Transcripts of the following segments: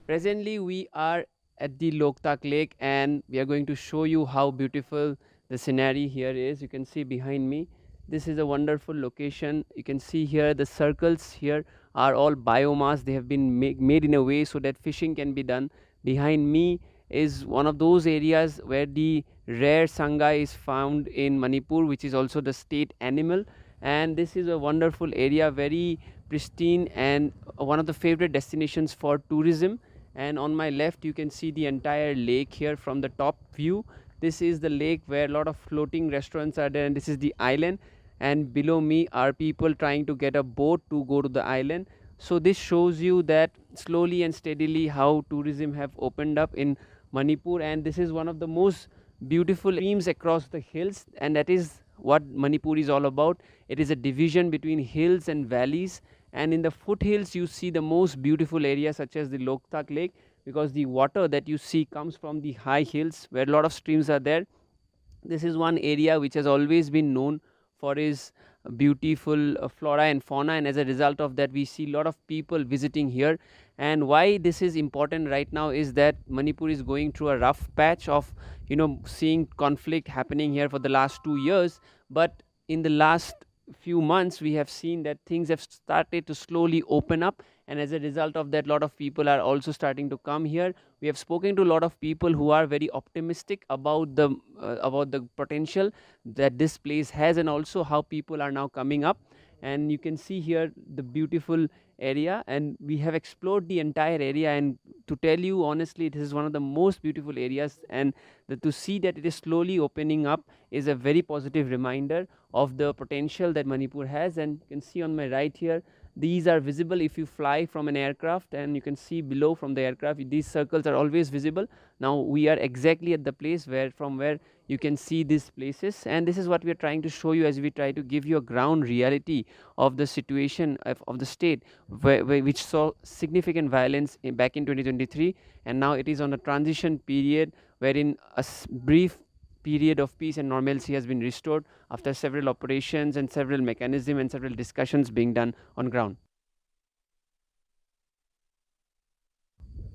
Presently, we are at the Loktak Lake, and we are going to show you how beautiful the scenery here is. You can see behind me. This is a wonderful location. You can see here the circles here are all biomass. They have been made in a way so that fishing can be done. Behind me is one of those areas where the rare Sangai is found in Manipur, which is also the state animal. And this is a wonderful area, very pristine, and one of the favorite destinations for tourism. And on my left you can see the entire lake here from the top view. This is the lake where a lot of floating restaurants are there, and this is the island, and below me are people trying to get a boat to go to the island. So this shows you that slowly and steadily how tourism have opened up in Manipur, and this is one of the most beautiful streams across the hills, and that is what Manipur is all about. It is a division between hills and valleys, and in the foothills you see the most beautiful areas such as the Loktak Lake, because the water that you see comes from the high hills where a lot of streams are there. This is one area which has always been known for its beautiful flora and fauna, and as a result of that we see a lot of people visiting here. And why this is important right now is that Manipur is going through a rough patch of seeing conflict happening here for the last 2 years, but in the last few months we have seen that things have started to slowly open up, and as a result of that a lot of people are also starting to come here. We have spoken to a lot of people who are very optimistic about the potential that this place has, and also how people are now coming up. And you can see here the beautiful area, and we have explored the entire area, and to tell you honestly, this is one of the most beautiful areas, and to see that it is slowly opening up is a very positive reminder of the potential that Manipur has. And you can see on my right here, these are visible if you fly from an aircraft, and you can see below from the aircraft these circles are always visible. Now we are exactly at the place from where you can see these places, and this is what we are trying to show you as we try to give you a ground reality of the situation of the state, which saw significant violence back in 2023, and now it is on a transition period wherein a brief period of peace and normalcy has been restored after several operations and several mechanisms and several discussions being done on ground.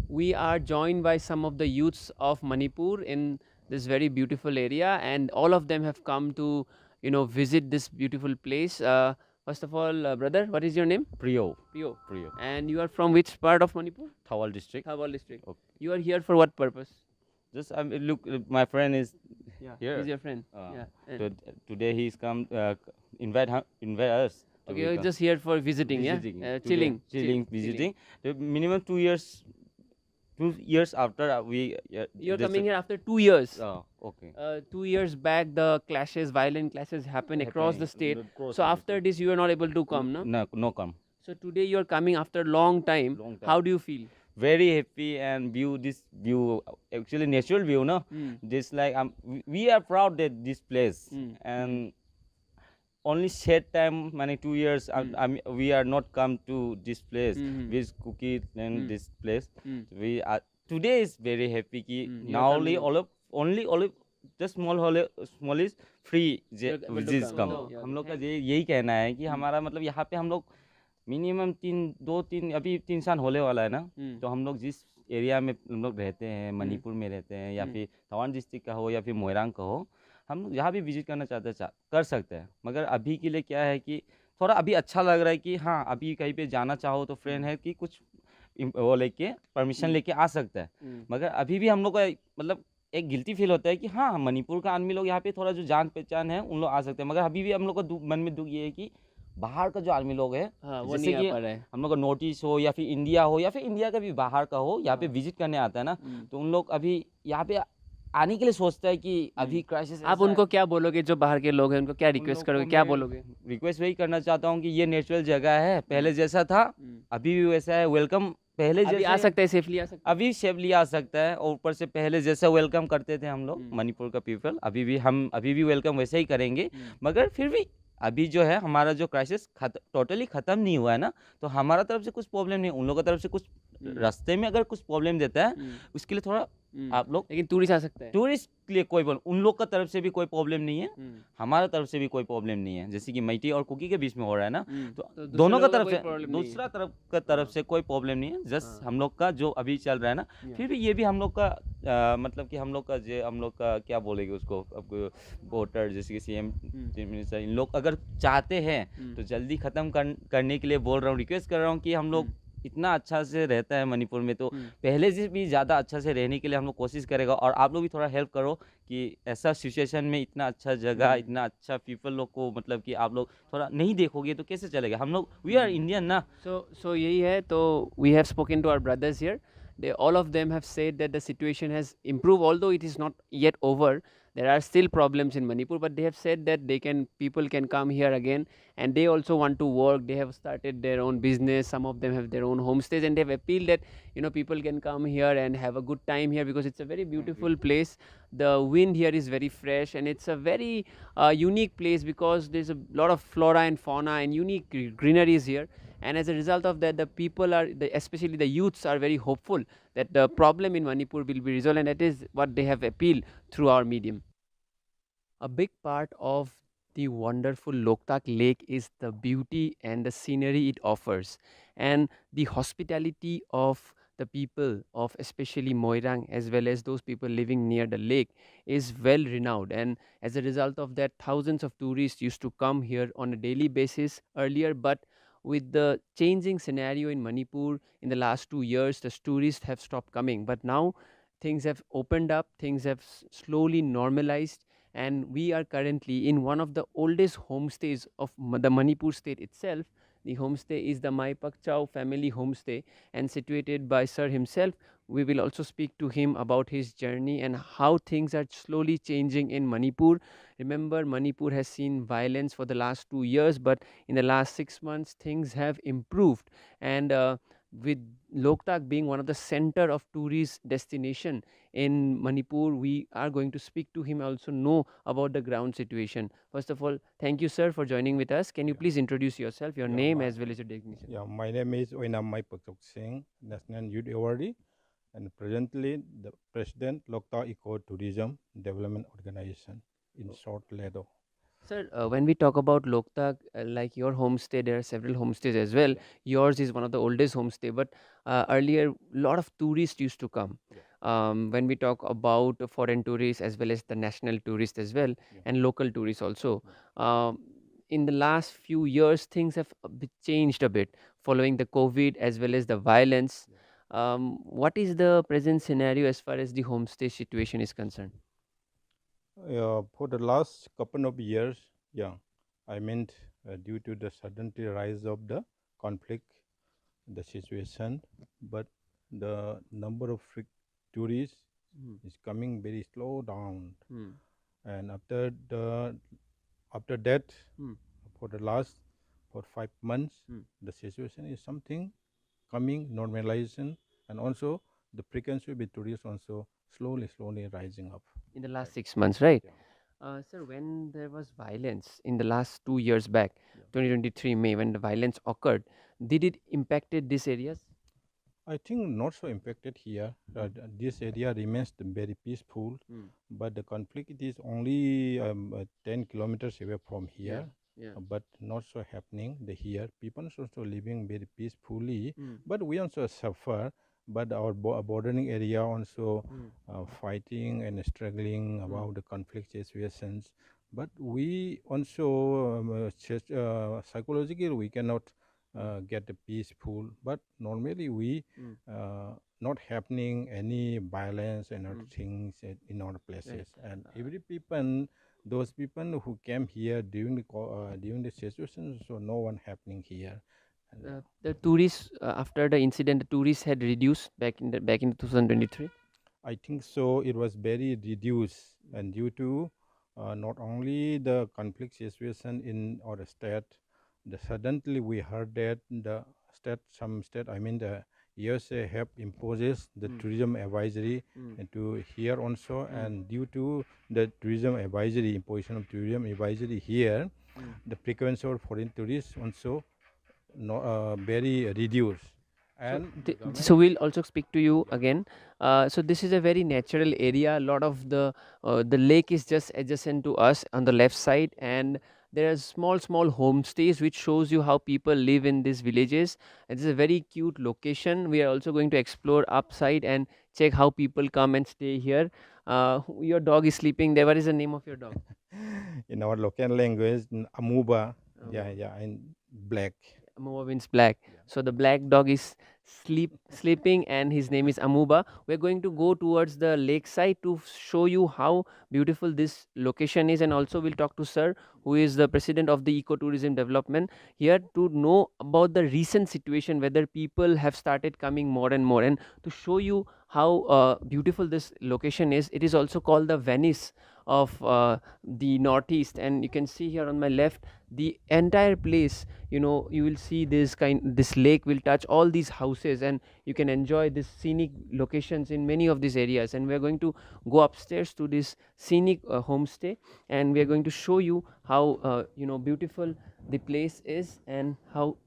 We are joined by some of the youths of Manipur in this very beautiful area, and all of them have come to visit this beautiful place. First of all, brother, what is your name? Priyo. Priyo. Priyo. And you are from which part of Manipur? Thawal district. Thawal district. Okay. You are here for what purpose? Just look, my friend is here. He's your friend. So today he's come invite us. Okay, you're just here for visiting, chilling, visiting. The minimum 2 years. 2 years after you're coming here after 2 years. Oh, okay. 2 years back, the violent clashes happened across the state. So after this, you are not able to come, no? No come. So today you are coming after a long time. How do you feel? Very happy, and this view, actually natural view, no? This like we are proud that this place, and only sad time, many 2 years, we are not come to this place, with cookie and this place. We are today is very happy ki now only just small is free visits come. हम लोग का यही कहना है कि हमारा मतलब यहाँ पे हम लोग मिनिमम 3 अभी 3 साल होने वाला है ना, तो हम लोग जिस एरिया में हम लोग रहते हैं, मणिपुर में रहते हैं, या फिर तवांग डिस्ट्रिक्ट का हो या फिर मोइरांग का हो, हम लोग यहाँ भी विजिट करना चाहते हैं, कर सकते हैं। मगर अभी के लिए क्या है कि थोड़ा अभी अच्छा लग रहा है कि हाँ, अभी कहीं पे जाना चाहो तो फ्रेंड है कि कुछ वो लेके परमिशन लेके आ सकता है। मगर अभी भी हम लोग का मतलब एक गिल्टी फील होता है कि हाँ, मणिपुर का आदमी लोग यहाँ पे थोड़ा जो जान पहचान है उन लोग आ सकते हैं। मगर अभी भी हम लोग का मन में दुख ये है कि बाहर का जो आर्मी लोग है, जैसे कि हम लोग का नोटिस हो या फिर इंडिया हो या फिर इंडिया का भी बाहर का हो, यहाँ पे विजिट करने आता है ना, तो उन लोग अभी यहाँ पे आने के लिए सोचता है कि अभी क्राइसिस। आप उनको क्या बोलोगे जो बाहर के लोग हैं, उनको क्या रिक्वेस्ट करोगे, क्या बोलोगे? रिक्वेस्ट वही करना चाहता हूँ कि ये नेचुरल जगह है, पहले जैसा था अभी भी वैसा है, वेलकम पहले जैसे आ सकता है, सेफली आ सकता है, अभी सेफली आ सकता है। और ऊपर से पहले जैसा वेलकम करते थे हम लोग मणिपुर का पीपल, अभी भी वेलकम वैसे ही करेंगे। मगर फिर भी अभी जो है हमारा जो क्राइसिस टोटली ख़त्म नहीं हुआ है ना, तो हमारा तरफ से कुछ प्रॉब्लम नहीं, उन लोगों की तरफ से कुछ रास्ते में अगर कुछ प्रॉब्लम देता है, उसके लिए थोड़ा आप लोग लेकिन टूरिस्ट आ सकता है। टूरिस्ट के लिए कोई उन लोग का तरफ से भी कोई प्रॉब्लम नहीं है, हमारा तरफ से भी कोई प्रॉब्लम नहीं है। जैसे कि मैती और कुकी के बीच में हो रहा है ना, तो तो दूसरे दोनों का लोगों का तरफ कोई से, प्रॉब्लम नहीं है। दूसरा तरफ से कोई प्रॉब्लम नहीं है। जस्ट हम लोग का जो अभी चल रहा है ना, फिर भी ये भी हम लोग का मतलब कि हम लोग का क्या बोलेंगे उसको, अब वोटर जैसे कि सीएम चीफ मिनिस्टर, इन लोग अगर चाहते हैं तो जल्दी ख़त्म करने के लिए बोल रहा हूँ, रिक्वेस्ट कर रहा हूँ कि हम लोग इतना अच्छा से रहता है मणिपुर में, तो पहले से भी ज़्यादा अच्छा से रहने के लिए हम लोग कोशिश करेगा। और आप लोग भी थोड़ा हेल्प करो कि ऐसा सिचुएशन में इतना अच्छा जगह, इतना अच्छा पीपल लोग को, मतलब कि आप लोग थोड़ा नहीं देखोगे तो कैसे चलेगा। हम लोग वी आर इंडियन ना। So यही है, तो we have spoken to our brothers here. All of them have said that the situation has improved, although it is not yet over. There are still problems in Manipur, but they have said that people can come here again, and they also want to work. They have started their own business. Some of them have their own homestays, and they have appealed that people can come here and have a good time here because it's a very beautiful place. The wind here is very fresh, and it's a very unique place because there's a lot of flora and fauna and unique greeneries here. And as a result of that, the people especially the youths, are very hopeful that the problem in Manipur will be resolved, and that is what they have appealed through our medium. A big part of the wonderful Loktak Lake is the beauty and the scenery it offers, and the hospitality of the people of especially Moirang as well as those people living near the lake is well renowned. And as a result of that, thousands of tourists used to come here on a daily basis earlier, but with the changing scenario in Manipur in the last 2 years, the tourists have stopped coming. But now things have opened up, things have slowly normalized, and we are currently in one of the oldest homestays of the Manipur state itself. The homestay is the Mai Pak Chau family homestay, and situated by Sir himself. We will also speak to him about his journey and how things are slowly changing in Manipur. Remember, Manipur has seen violence for the last 2 years, but in the last 6 months, things have improved. And with Loktak being one of the center of tourist destination in Manipur, we are going to speak to him, also know about the ground situation. First of all, thank you, sir, for joining with us. Can you please introduce yourself, your name as well as your designation? Yeah, my name is Oinam Mai Pakchok Singh, National Youth Awardee, and presently the President Loktak Eco Tourism Development Organization, in short LEDO. Sir, when we talk about Loktak, like your homestay, there are several homestays as well. Yours is one of the oldest homestay, but earlier a lot of tourists used to come. When we talk about foreign tourists as well as the national tourists as well, and local tourists also, in the last few years things have changed a bit following the COVID as well as the violence. What is the present scenario as far as the homestay situation is concerned? For the last couple of years, I meant due to the sudden rise of the conflict, the situation, but the number of tourists is coming very slow down. And after that, for the last 5 months, the situation is something coming normalization, and also the frequency with tourists also slowly rising up. In the last 6 months, right? Sir, when there was violence in the last 2 years back, 2023 May, when the violence occurred, did it impacted these areas? I think not so impacted here. This area remains very peaceful, but the conflict is only 10 kilometers away from here. But not so happening here. People are also living very peacefully, but we also suffer. But our bordering area also fighting and struggling about the conflict situations. But we also psychologically we cannot get the peaceful. But normally we not happening any violence and other things in our places. And every people, those people who came here during the situation, so no one happening here. The tourists after the incident, the tourists had reduced back in 2023. I think so. It was very reduced, and due to not only the conflict situation in our state, suddenly we heard that some state, I mean the USA have imposes the tourism advisory to here also, and due to the tourism advisory, imposition of tourism advisory here, the frequency of foreign tourists also very reduced. And So we'll also speak to you again. So this is a very natural area. A lot of the lake is just adjacent to us on the left side, and there are small homestays which shows you how people live in these villages. And this is a very cute location. We are also going to explore upside and check how people come and stay here. Your dog is sleeping there. What is the name of your dog? in our local language, amuba, yeah, Amuba. yeah, in black. Amuba means black. So the black dog is sleeping, and his name is Amuba. We're going to go towards the lakeside to show you how beautiful this location is, and also we'll talk to Sir, who is the president of the ecotourism development here, to know about the recent situation, whether people have started coming more and more, and to show you how beautiful this location is. It is also called the Venice of the northeast, and you can see here on my left the entire place. You will see this lake will touch all these houses, and you can enjoy this scenic locations in many of these areas. And we are going to go upstairs to this scenic homestay, and we are going to show you how beautiful the place is, and how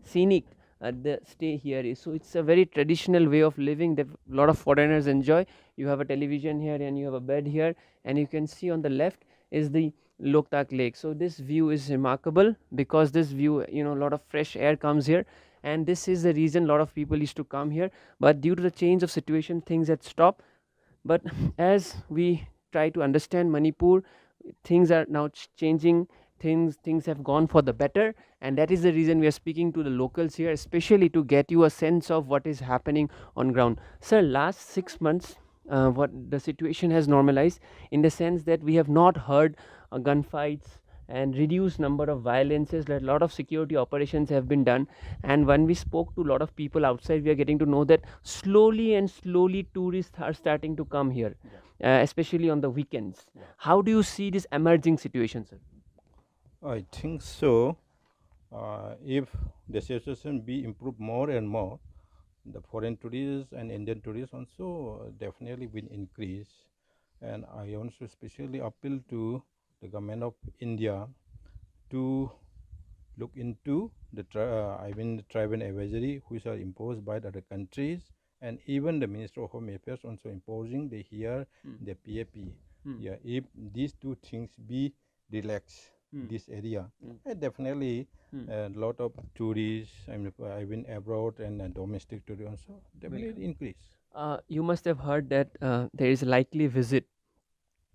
scenic the stay here is. So it's a very traditional way of living that a lot of foreigners enjoy. You have a television here, and you have a bed here, and you can see on the left is the Loktak Lake. So this view is remarkable, because this view, a lot of fresh air comes here, and this is the reason a lot of people used to come here. But due to the change of situation, things had stopped. But as we try to understand Manipur, things are now changing. Things have gone for the better, and that is the reason we are speaking to the locals here, especially to get you a sense of what is happening on ground. Sir, last 6 months, what the situation has normalized, in the sense that we have not heard gunfights and reduced number of violences. A lot of security operations have been done, and when we spoke to a lot of people outside, we are getting to know that slowly tourists are starting to come here, especially on the weekends. How do you see this emerging situation, sir? I think so. If the situation be improved more and more, the foreign tourists and Indian tourists also definitely will increase. And I also especially appeal to the government of India to look into the tribal advisory which are imposed by the other countries, and even the Minister of Home Affairs also imposing the here the PAP. Yeah, if these two things be relaxed, this area, definitely a lot of tourists, even abroad and domestic tourists also definitely increase. You must have heard that there is a likely visit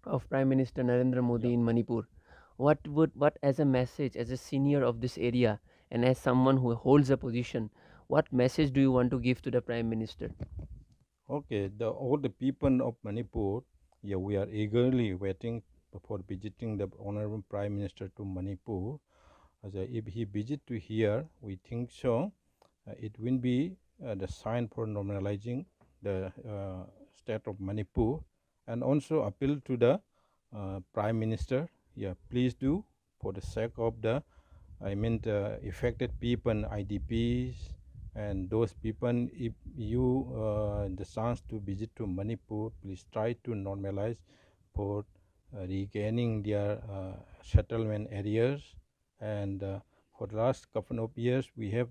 of Prime Minister Narendra Modi in Manipur. What as a message, as a senior of this area, and as someone who holds a position, what message do you want to give to the Prime Minister? Okay, all the people of Manipur, yeah, we are eagerly waiting for visiting the Honorable Prime Minister to Manipur. If he visit to here, we think so. It will be the sign for normalizing the state of Manipur, and also appeal to the Prime Minister. Yeah, please do, for the sake of the the affected people, IDPs, and those people. If you the chance to visit to Manipur, please try to normalize for regaining their settlement areas. And for the last couple of years, we have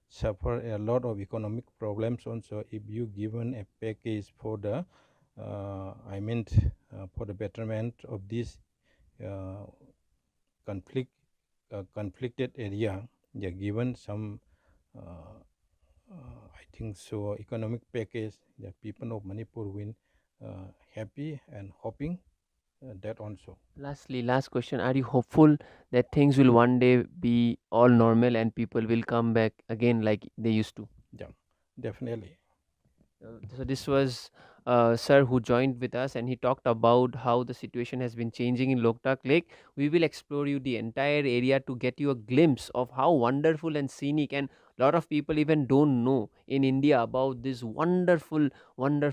suffered a lot of economic problems. Also, if you given a package for the for the betterment of this uh, conflicted area, they are given some I think so economic package, the people of Manipur will happy and hoping that also. Lastly, last question: are you hopeful that things will one day be all normal and people will come back again like they used to? Yeah, definitely. So this was Sir who joined with us, and he talked about how the situation has been changing in Loktak Lake. We will explore you the entire area to get you a glimpse of how wonderful and scenic, and a lot of people even don't know in India about this wonderful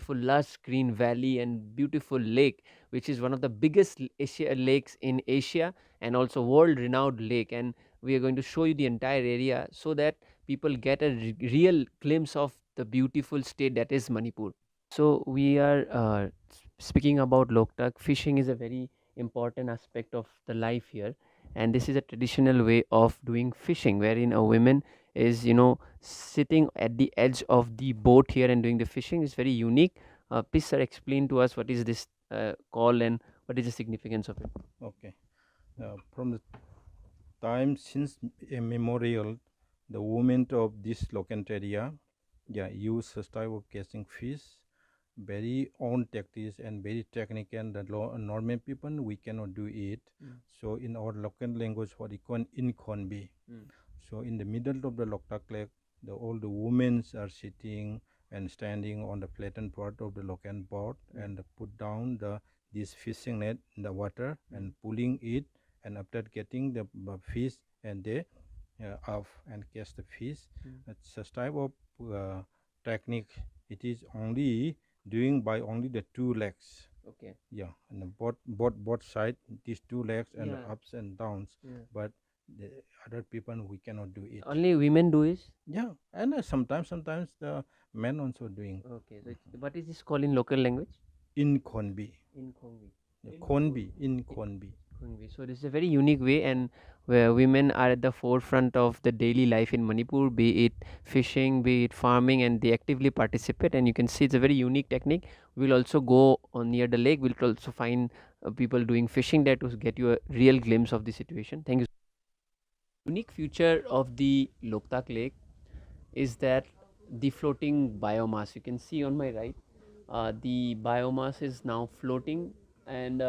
lush green valley and beautiful lake, which is one of the biggest lakes in Asia, and also world renowned lake. And we are going to show you the entire area so that people get a real glimpse of the beautiful state that is Manipur. So we are speaking about Loktak. Fishing is a very important aspect of the life here, and this is a traditional way of doing fishing, wherein a woman is sitting at the edge of the boat here and doing the fishing is very unique. Please, sir, explain to us what is this call and what is the significance of it. Okay. From the time since immemorial, the women of this local area, use this type of catching fish, very own tactics and very technical. The normal people we cannot do it. So in our local language, what we call inconbi. So in the middle of the Loktak Lake, all the women are sitting and standing on the flattened part of the local boat and put down this fishing net in the water and pulling it, and after getting the fish and they off and catch the fish. It's a type of technique. It is only doing by only the two legs. Okay. Yeah, and the both side, these two legs and the ups and downs. But the other people we cannot do it. Only women do it. Yeah, and sometimes the men also doing. Okay. So what is this called in local language? Inconbi. Inconbi. Inconbi. So this is a very unique way, and where women are at the forefront of the daily life in Manipur, be it fishing, be it farming, and they actively participate. And you can see it's a very unique technique. We'll also go on near the lake. We'll also find people doing fishing there to get you a real glimpse of the situation. Thank you. Unique feature of the Loktak Lake is that the floating biomass. You can see on my right, the biomass is now floating, and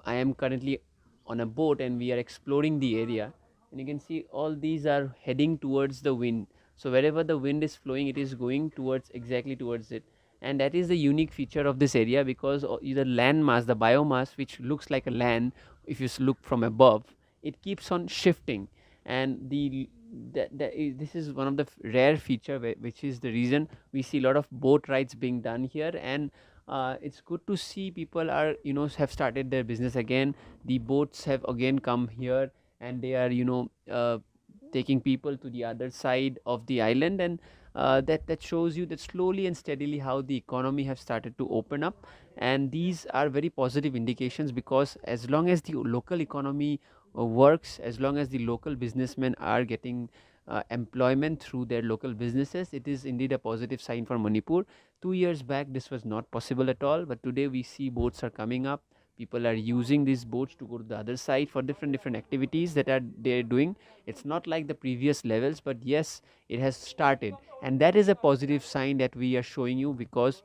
I am currently on a boat and we are exploring the area, and you can see all these are heading towards the wind. So wherever the wind is flowing, it is going towards exactly towards it, and that is the unique feature of this area, because the land mass, the biomass, which looks like a land if you look from above, it keeps on shifting, and this is one of the rare feature which is the reason we see a lot of boat rides being done here. And it's good to see people are have started their business again. The boats have again come here, and they are taking people to the other side of the island, and that shows you that slowly and steadily how the economy have started to open up. And these are very positive indications, because as long as the local economy works, as long as the local businessmen are getting employment through their local businesses, it is indeed a positive sign for Manipur. 2 years back this was not possible at all, but today we see boats are coming up. People are using these boats to go to the other side for different activities that are they're doing. It's not like the previous levels, but yes, it has started, and that is a positive sign that we are showing you, because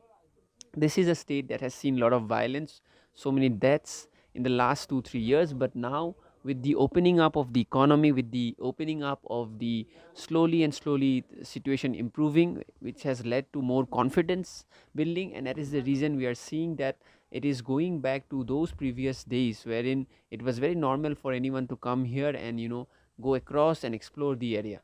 this is a state that has seen a lot of violence, so many deaths in the last 2-3 years. But now, with the opening up of the economy, with the opening up of the slowly situation improving, which has led to more confidence building, and that is the reason we are seeing that it is going back to those previous days wherein it was very normal for anyone to come here and go across and explore the area.